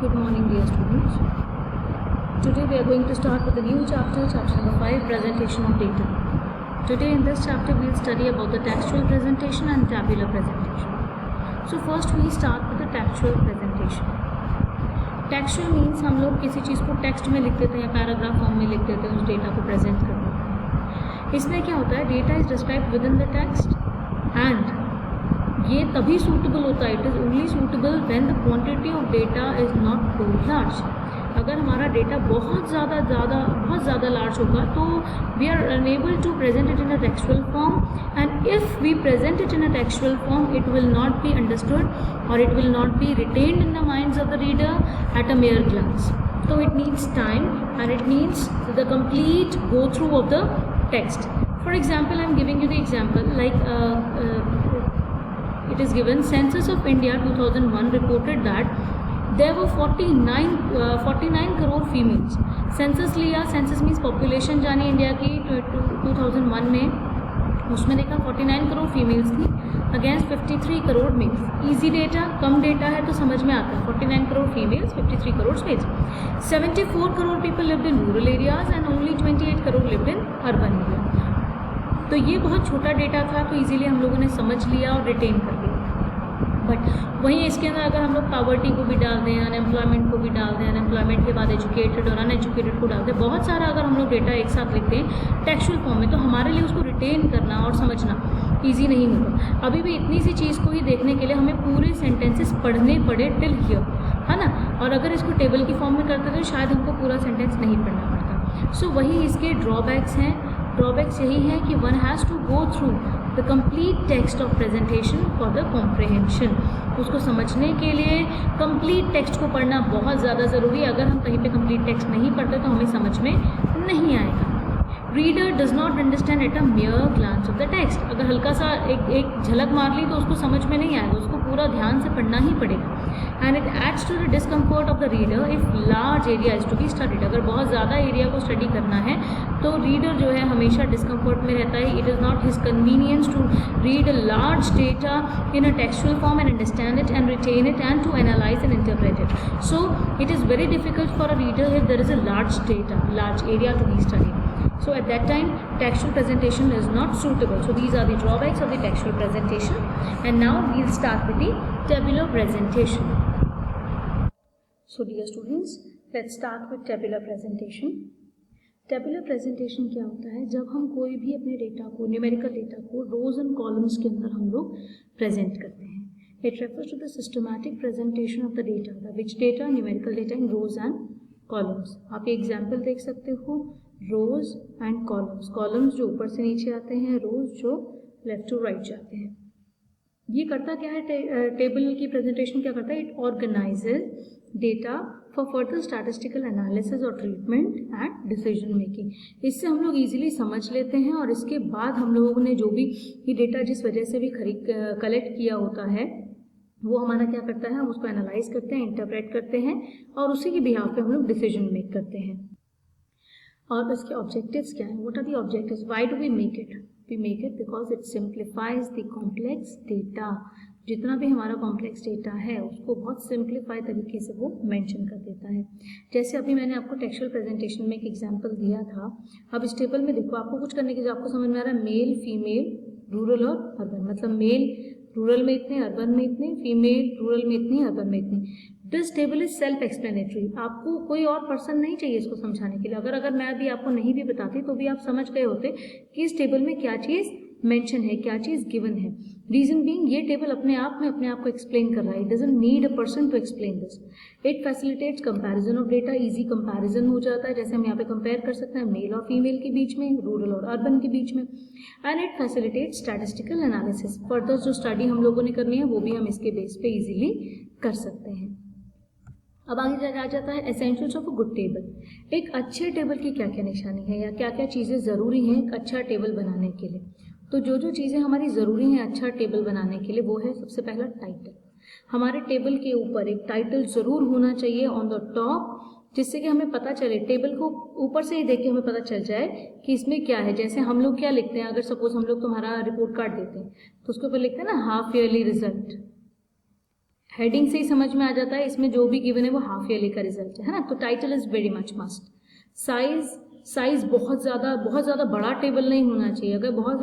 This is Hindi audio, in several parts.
Good morning, dear students. Today we are going to start with a new chapter, chapter number 5, presentation of data. Today in this chapter we will study about the textual presentation and tabular presentation. So first we start with the textual presentation. Textual means हम लोग किसी चीज़ को टेक्स्ट में लिख देते हैं, पैराग्राफ फॉर्म में लिख देते हैं, उस डेटा को प्रेजेंट कर देते हैं. इसमें क्या होता है, data is described with in the text and ये तभी सूटेबल होता है, it is only suitable when the quantity of data is not too large. अगर हमारा डेटा बहुत ज़्यादा लार्ज होगा तो we are unable to present it in a textual form, and if we present it in a textual form it will not be understood और it will not be retained in the minds of the reader at a mere glance. So it needs time and it needs the complete go through of the text. For example, I am giving you the example like it is given Census of India 2001 reported that there were 49 crore females. Census लिया, सेंसस मीन्स पॉपुलेशन जानी इंडिया की 2001 में, उसमें देखा 49 करोड़ फीमेल्स थी against 53 crore males. Easy data, कम डेटा है तो समझ में आता है. 49 crore females, 53 crore males. 74 crore people lived in rural areas and only 28 crore lived in urban area. तो ये बहुत छोटा डेटा था तो इजीली हम लोगों ने समझ लिया और रिटेन कर लिया. बट वहीं इसके अंदर अगर हम लोग पॉवर्टी को भी डाल दें, अनएम्प्लॉयमेंट को भी डाल दें, अनएम्प्लॉयमेंट के बाद एजुकेटेड और अनएजुकेटेड को डाल दें, बहुत सारा अगर हम लोग डेटा एक साथ लिखते हैं टेक्सुअल फॉर्म में, तो हमारे लिए उसको रिटेन करना और समझना ईजी नहीं होगा. अभी भी इतनी सी चीज़ को ही देखने के लिए हमें पूरे सेंटेंसेस पढ़ने पड़े टिल हियर, है ना. और अगर इसको टेबल की फॉर्म में करते तो शायद हमको पूरा सेंटेंस नहीं पढ़ना पड़ता. सो वही इसके ड्रॉबैक्स हैं. ड्रॉबैक्स यही है कि one has to go through the complete text of presentation for the comprehension. उसको समझने के लिए कंप्लीट टेक्स्ट को पढ़ना बहुत ज़्यादा ज़रूरी है. अगर हम कहीं पे कंप्लीट टेक्स्ट नहीं पढ़ते तो हमें समझ में नहीं आएगा. Reader does not understand at a mere glance of the text. अगर हल्का सा एक झलक मार ली तो उसको समझ में नहीं आएगा, उसको पूरा ध्यान से पढ़ना ही पड़ेगा. And it adds to the discomfort of the reader if large area is to be studied. अगर बहुत ज़्यादा एरिया को स्टडी करना है तो रीडर जो है हमेशा डिस्कम्फर्ट में रहता है. It is not his convenience to read a large data in a textual form and understand it and retain it and to analyse and interpret it. So it is very difficult for a reader if there is a large data, large area to be studied. So at that time textual presentation is not suitable. So these are the drawbacks of the textual presentation. And now we'll start with the tabular presentation. So dear students, let's start with tabular presentation. Tabular presentation क्या होता है, जब हम कोई भी अपने डेटा को, न्यूमेरिकल डेटा को रोज एंड कॉलम्स के अंदर हम लोग प्रेजेंट करते हैं. It refers to the systematic presentation of the data, which data, numerical data in rows and columns. आप ये एग्जाम्पल देख सकते हो, रोज एंड कॉलम्स. कॉलम्स जो ऊपर से नीचे आते हैं, रोज जो लेफ्ट टू राइट जाते हैं. ये करता क्या है, टेबल की प्रेजेंटेशन क्या करता है, it organises data for further statistical analysis और ट्रीटमेंट एंड डिसीजन मेकिंग. इससे हम लोग इजीली समझ लेते हैं और इसके बाद हम लोगों ने जो भी ये डेटा जिस वजह से भी कलेक्ट किया होता है वो हमारा क्या करता है, हम उसको एनालाइज करते हैं, इंटरप्रेट करते हैं और उसी के बिहाफ पे हम लोग डिसीजन मेक करते हैं. और इसके ऑब्जेक्टिव्स क्या हैं, what are the objectives, why do we make it. We make it because it simplifies the complex data. जितना भी हमारा कॉम्प्लेक्स डेटा है उसको बहुत सिंप्लीफाई तरीके से वो मेंशन कर देता है. जैसे अभी मैंने आपको टेक्सचुअल प्रेजेंटेशन में एक एग्जांपल दिया था. अब इस टेबल में देखो, आपको कुछ करने की जो आपको समझ में आ रहा है, मेल, फीमेल, रूरल और अर्बन. मतलब मेल रूरल में इतने, अर्बन में इतने, फीमेल रूरल में इतनी, अर्बन में इतनी. This table is self explanatory. आपको कोई और पर्सन नहीं चाहिए इसको समझाने के लिए. अगर मैं अभी आपको नहीं भी बताती तो भी आप समझ गए होते कि इस टेबल में क्या चीज़ मेंशन है, क्या चीज़ गिवन है. रीजन बीइंग ये टेबल अपने आप को एक्सप्लेन कर रहा है. It doesn't need a person to explain this. It facilitates comparison of data. Easy comparison हो जाता है. जैसे हम यहाँ पे कंपेयर कर सकते हैं मेल और फीमेल के बीच में, रूरल और अर्बन के बीच में. And it facilitates statistical analysis. Further जो स्टडी हम लोगों ने करनी है वो भी हम इसके बेस पे इजीली कर सकते हैं. अब आगे आ जाता है essentials of a good table. एक अच्छे टेबल की क्या क्या निशानी है या क्या क्या चीज़ें ज़रूरी हैं एक अच्छा टेबल बनाने के लिए. तो जो चीज़ें हमारी ज़रूरी हैं अच्छा टेबल बनाने के लिए वो है सबसे पहला टाइटल. हमारे टेबल के ऊपर एक टाइटल ज़रूर होना चाहिए ऑन द टॉप, जिससे कि हमें पता चले, टेबल को ऊपर से ही देख के हमें पता चल जाए कि इसमें क्या है. जैसे हम लोग क्या लिखते हैं, अगर सपोज हम लोग तुम्हारा रिपोर्ट कार्ड देते हैं तो उसके ऊपर लिखते हैं ना हाफ ईयरली रिजल्ट. हेडिंग से ही समझ में आ जाता है इसमें जो भी गिवन है वो हाफ ईयरली का रिजल्ट है ना। तो title is very much must. Size बहुत ज़्यादा बड़ा टेबल नहीं होना चाहिए। अगर बहुत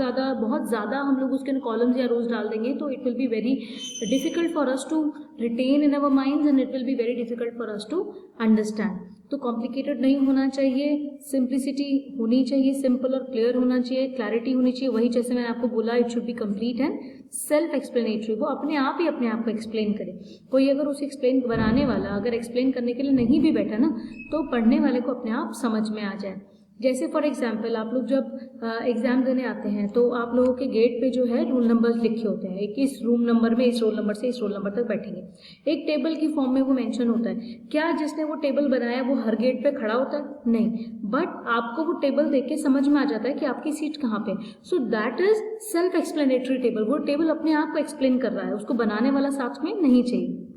ज़्यादा हम लोग उसके कॉलम्स या रोज डाल देंगे तो it will be very difficult for us to retain in our minds and it will be very difficult for us to understand. तो कॉम्प्लिकेटेड नहीं होना चाहिए, सिंप्लिसिटी होनी चाहिए, सिंपल और क्लियर होना चाहिए, क्लैरिटी होनी चाहिए। वही जैसे मैंने आपको बोला, it should be complete and self explanatory. वो अपने आप ही अपने आप को एक्सप्लेन करे। कोई अगर उसे एक्सप्लेन बनाने वाला अगर एक्सप्लेन करने के लिए नहीं भी बैठा ना, तो पढ़ने वाले को अपने आप समझ में आ जाए। जैसे फॉर एग्जाम्पल आप लोग जब एग्जाम देने आते हैं तो आप लोगों के गेट पे जो है रोल नंबर्स लिखे होते हैं, एक इस रूम नंबर में इस रोल नंबर से इस रोल नंबर तक बैठेंगे। एक टेबल की फॉर्म में वो मेंशन होता है। क्या जिसने वो टेबल बनाया वो हर गेट पे खड़ा होता है? नहीं, बट आपको वो टेबल देख के समझ में आ जाता है कि आपकी सीट कहाँ पे। So that is self explanatory table. वो टेबल अपने आप को एक्सप्लेन कर रहा है, उसको बनाने वाला साथ में नहीं चाहिए।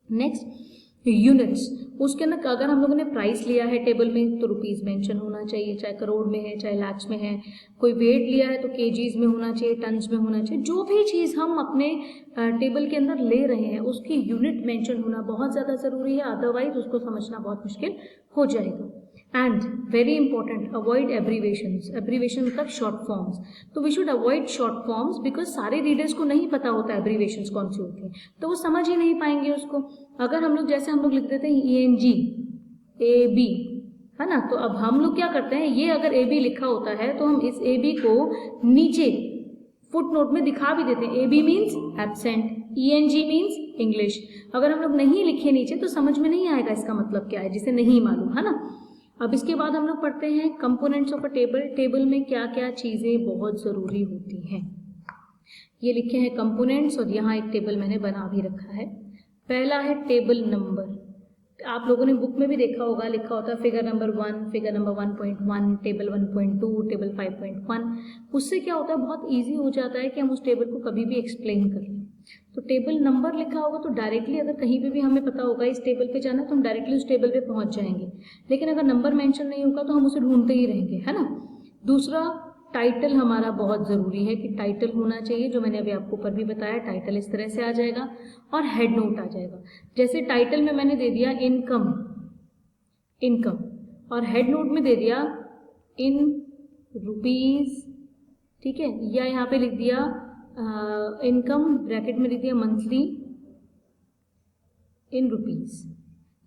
Next, units. उसके अंदर अगर हम लोगों ने प्राइस लिया है टेबल में तो रुपीज मेंशन होना चाहिए, चाहे करोड़ में है चाहे लैक्स में है। कोई वेट लिया है तो केजीज में होना चाहिए, टन्स में होना चाहिए। जो भी चीज़ हम अपने टेबल के अंदर ले रहे हैं उसकी यूनिट मेंशन होना बहुत ज़्यादा ज़रूरी है, अदरवाइज उसको समझना बहुत मुश्किल हो जाएगा। And very important, avoid abbreviations. Abbreviation मतलब शॉर्ट फॉर्म्स। तो we should avoid short forms because सारे रीडर्स को नहीं पता होता एब्रीवेशंस कौन सी होती हैं, तो वो समझ ही नहीं पाएंगे उसको। अगर हम लोग जैसे हम लोग लिख देते हैं ENG AB, है ना, तो अब हम लोग क्या करते हैं, ये अगर AB लिखा होता है तो हम इस AB को नीचे फुट नोट में दिखा भी देते हैं। AB means absent, ENG means English. अगर हम लोग नहीं लिखे नीचे तो समझ में नहीं आएगा इसका मतलब क्या है, जिसे नहीं मालूम, है ना। अब इसके बाद हम लोग पढ़ते हैं components of a table. Table में क्या क्या चीज़ें बहुत ज़रूरी होती हैं, ये लिखे हैं कंपोनेंट्स, और यहाँ एक टेबल मैंने बना भी रखा है। पहला है टेबल नंबर। आप लोगों ने बुक में भी देखा होगा, लिखा होता है figure number 1, figure number 1.1, table 1.2, table 5.1। उससे क्या होता है, बहुत ईजी हो जाता है कि हम उस टेबल को कभी भी एक्सप्लेन कर लें। तो टेबल नंबर लिखा होगा तो डायरेक्टली अगर कहीं पे भी हमें पता होगा इस टेबल पे जाना तो हम डायरेक्टली उस टेबल पे पहुंच जाएंगे। लेकिन अगर नंबर मेंशन नहीं होगा तो हम उसे ढूंढते ही रहेंगे, है ना। दूसरा, टाइटल हमारा बहुत ज़रूरी है कि टाइटल होना चाहिए, जो मैंने अभी आपको ऊपर भी बताया। टाइटल इस तरह से आ जाएगा और हेड नोट आ जाएगा। जैसे टाइटल में मैंने दे दिया इनकम, और हेड नोट में दे दिया इन रुपीज़, ठीक है, या यहाँ पे लिख दिया इनकम ब्रैकेट में लिख दिया मंथली इन रुपीज़,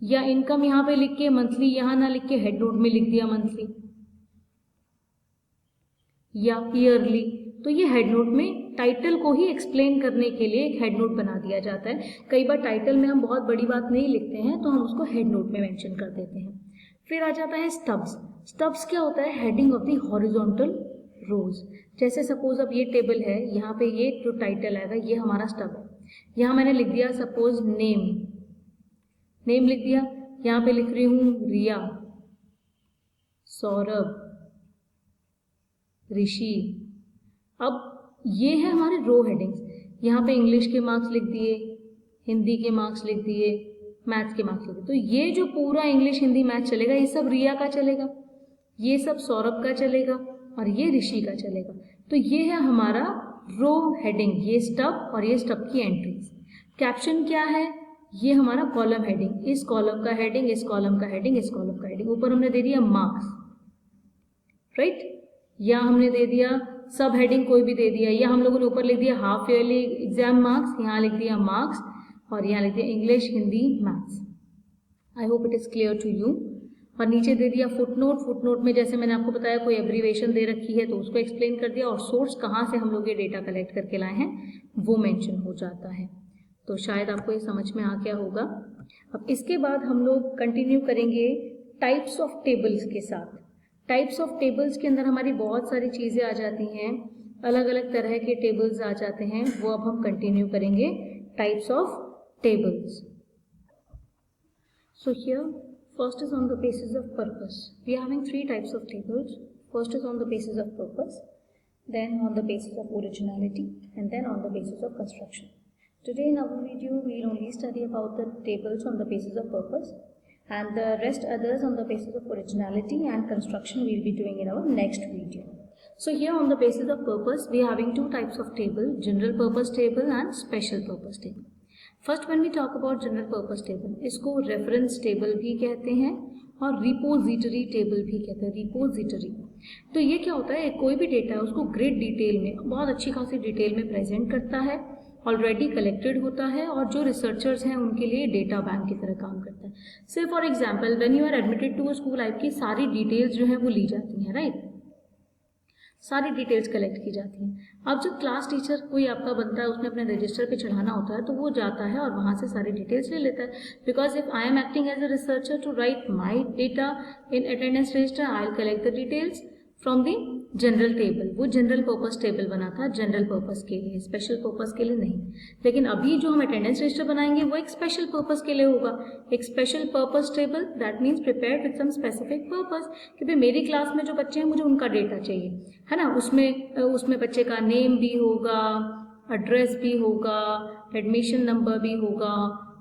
या इनकम यहाँ पे लिख के मंथली यहाँ ना लिख के हेड नोट में लिख दिया मंथली या ईयरली। तो ये हेड नोट में टाइटल को ही एक्सप्लेन करने के लिए एक हेड नोट बना दिया जाता है। कई बार टाइटल में हम बहुत बड़ी बात नहीं लिखते हैं तो हम उसको हेड नोट में मेंशन कर देते हैं। फिर आ जाता है स्टब्स। स्टब्स क्या होता है, हेडिंग ऑफ द हॉरिजॉन्टल रोज। जैसे सपोज अब ये टेबल है, यहाँ पे ये जो टाइटल आएगा ये हमारा स्टब है। यहाँ मैंने लिख दिया सपोज नेम लिख दिया। यहाँ पे लिख रही हूँ रिया, सौरभ, ऋषि। अब ये है हमारे रो हेडिंग्स। यहाँ पे इंग्लिश के मार्क्स लिख दिए, हिंदी के मार्क्स लिख दिए, मैथ्स के मार्क्स लिख दिए। तो ये जो पूरा इंग्लिश हिंदी मैथ्स चलेगा ये सब रिया का चलेगा, ये सब सौरभ का चलेगा और ये ऋषि का चलेगा। तो ये है हमारा रो हेडिंग, ये स्टब और ये स्टब की एंट्रीज। कैप्शन क्या है, ये हमारा कॉलम हेडिंग, इस कॉलम का हेडिंग, इस कॉलम का हेडिंग, इस कॉलम का हेडिंग। ऊपर हमने दे दिया मार्क्स, राइट, या हमने दे दिया सब हेडिंग कोई भी दे दिया, या हम लोगों ने ऊपर लिख दिया हाफ ईयरली एग्जाम मार्क्स, यहाँ लिख दिया मार्क्स और यहाँ लिख दिया English, Hindi, maths. I hope it is clear to you. और नीचे दे दिया फुटनोट। फुटनोट में जैसे मैंने आपको बताया कोई एब्रीवेशन दे रखी है तो उसको एक्सप्लेन कर दिया, और सोर्स कहाँ से हम लोग ये डेटा कलेक्ट करके लाए हैं वो मेंशन हो जाता है। तो शायद आपको ये समझ में आ गया होगा। अब इसके बाद हम लोग कंटिन्यू करेंगे टाइप्स ऑफ टेबल्स के साथ। टाइप्स ऑफ टेबल्स के अंदर हमारी बहुत सारी चीज़ें आ जाती हैं, अलग अलग तरह के टेबल्स आ जाते हैं, वो अब हम कंटिन्यू करेंगे। Types of tables. So here, first is on the basis of purpose. We are having 3 types of tables. First is on the basis of purpose, then on the basis of originality, and then on the basis of construction. Today in our video, we will only study about the tables on the basis of purpose, and the rest others on the basis of originality and construction we will be doing in our next video. So here on the basis of purpose, we are having 2 types of table, general purpose table and special purpose table. First when we talk about general purpose table, इसको रेफरेंस टेबल भी कहते हैं और रिपोजिटरी टेबल भी कहते हैं, रिपोजिटरी। तो ये क्या होता है, कोई भी डेटा है उसको ग्रेट डिटेल में, बहुत अच्छी खासी डिटेल में प्रेजेंट करता है, ऑलरेडी कलेक्टेड होता है और जो रिसर्चर्स हैं उनके लिए डेटा बैंक की तरह काम करता है। Say for example when you are admitted to a school, आपकी सारी डिटेल्स जो है वो ली जाती हैं, राइट, सारी डिटेल्स कलेक्ट की जाती हैं। अब जब क्लास टीचर कोई आपका बनता है, उसने अपने रजिस्टर पे चढ़ाना होता है, तो वो जाता है और वहाँ से सारी डिटेल्स ले लेता है। Because if I am acting as a researcher to write my data in attendance register, I will collect the details from the general table. वो जनरल पर्पस टेबल बना था जनरल पर्पस के लिए, स्पेशल पर्पस के लिए नहीं। लेकिन अभी जो हम अटेंडेंस रजिस्टर बनाएंगे वो एक स्पेशल पर्पस के लिए होगा, एक special purpose table, that means prepared with some specific purpose, कि भाई मेरी क्लास में जो बच्चे हैं मुझे उनका डेटा चाहिए, है ना। उसमें बच्चे का नेम भी होगा, एड्रेस भी होगा, एडमिशन नंबर भी होगा,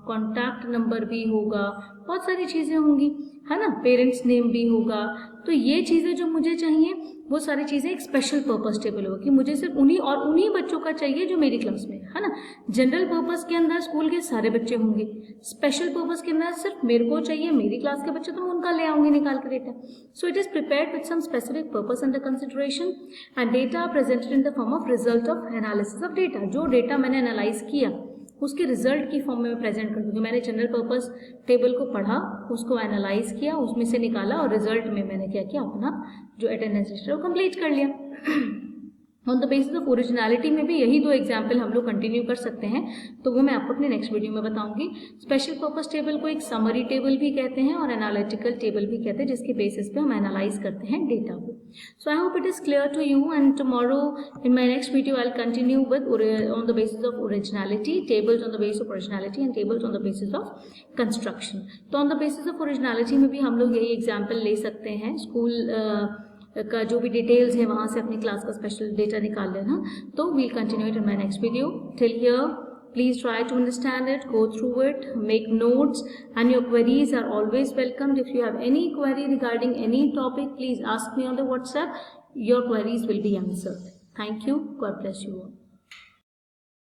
कॉन्टैक्ट नंबर भी होगा, बहुत सारी चीज़ें होंगी, है ना, पेरेंट्स नेम भी होगा। तो ये चीज़ें जो मुझे चाहिए वो सारी चीज़ें एक स्पेशल पर्पस टेबल होगा कि मुझे सिर्फ उन्हीं बच्चों का चाहिए जो मेरी क्लास में, है ना। जनरल पर्पस के अंदर स्कूल के सारे बच्चे होंगे, स्पेशल पर्पस के अंदर सिर्फ मेरे को चाहिए मेरी क्लास के बच्चे, तो मैं उनका ले आऊंगी निकाल के data. So it is prepared with some specific purpose under consideration and data presented in the form of result of analysis of data. जो डेटा मैंने एनालाइज किया उसके रिजल्ट की फॉर्म में प्रेजेंट कर दूंगी। मैंने जनरल पर्पस टेबल को पढ़ा, उसको एनालाइज किया, उसमें से निकाला और रिजल्ट में मैंने क्या किया, अपना जो अटेंडेंस रजिस्टर वो कंप्लीट कर लिया। On the basis of originality में भी यही दो एग्जाम्पल हम लोग कंटिन्यू कर सकते हैं, तो वो मैं आपको अपने नेक्स्ट वीडियो में बताऊंगी। स्पेशल पर्पस टेबल को एक समरी टेबल भी कहते हैं और एनालिटिकल टेबल भी कहते हैं, जिसके बेसिस पे हम एनालाइज करते हैं डेटा को। So I hope it is clear to you and tomorrow in my next video I will continue with on the basis of originality, tables on the basis of originality and tables on the basis of construction. तो on the basis of originality में भी हम लोग यही एग्जाम्पल ले सकते हैं, स्कूल का जो भी डिटेल्स है वहाँ से अपनी क्लास का स्पेशल डेटा निकाल लेना। तो we'll continue it in my next video. Till here please try to understand it, go through it, make notes, and your queries are always welcomed. If you have any query regarding any topic, please ask me on the WhatsApp. Your queries will be answered. Thank you. God bless you all.